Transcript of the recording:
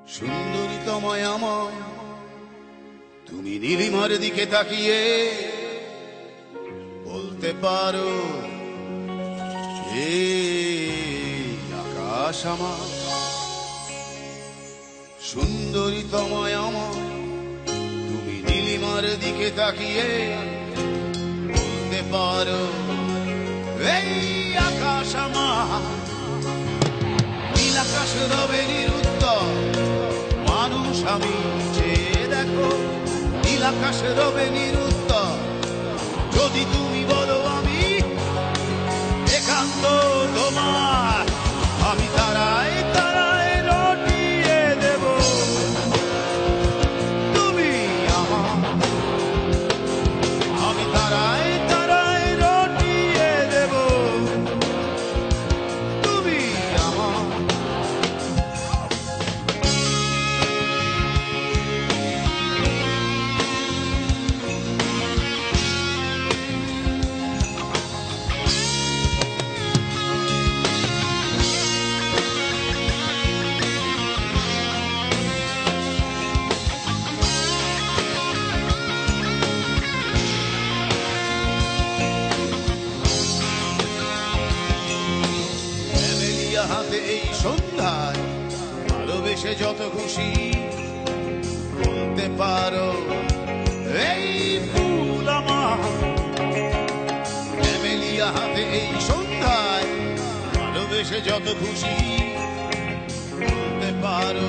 সুন্দরী তোমায় আমার তুমি নীলিমার দিকে তাকিয়ে বলতে পারো এই আকাশ আমার। সুন্দরী তোমায় আমার তুমি নীলিমার দিকে তাকিয়ে বলতে পারো এই আকাশ আমার। নীল আকাশ রবে নিরুত্তর মানুষ আমি চেয়ে দেখো, নীল আকাশ রবে নিরুত্তর যদি তুমি বলো আমি একান্ত তোমার। আমি তারায় তারায় রটিয়ে দেব তুমি আমার। আমি তারায় তারায় রটিয়ে দেব তুমি আমার। হাতে এই সন্ধ্যায় ভালোবেসে যত খুশি বলতে পারো এই ফুল আমার। ক্যামেলিয়া হাতে এই সন্ধ্যায় ভালোবেসে যত খুশি বলতে পারো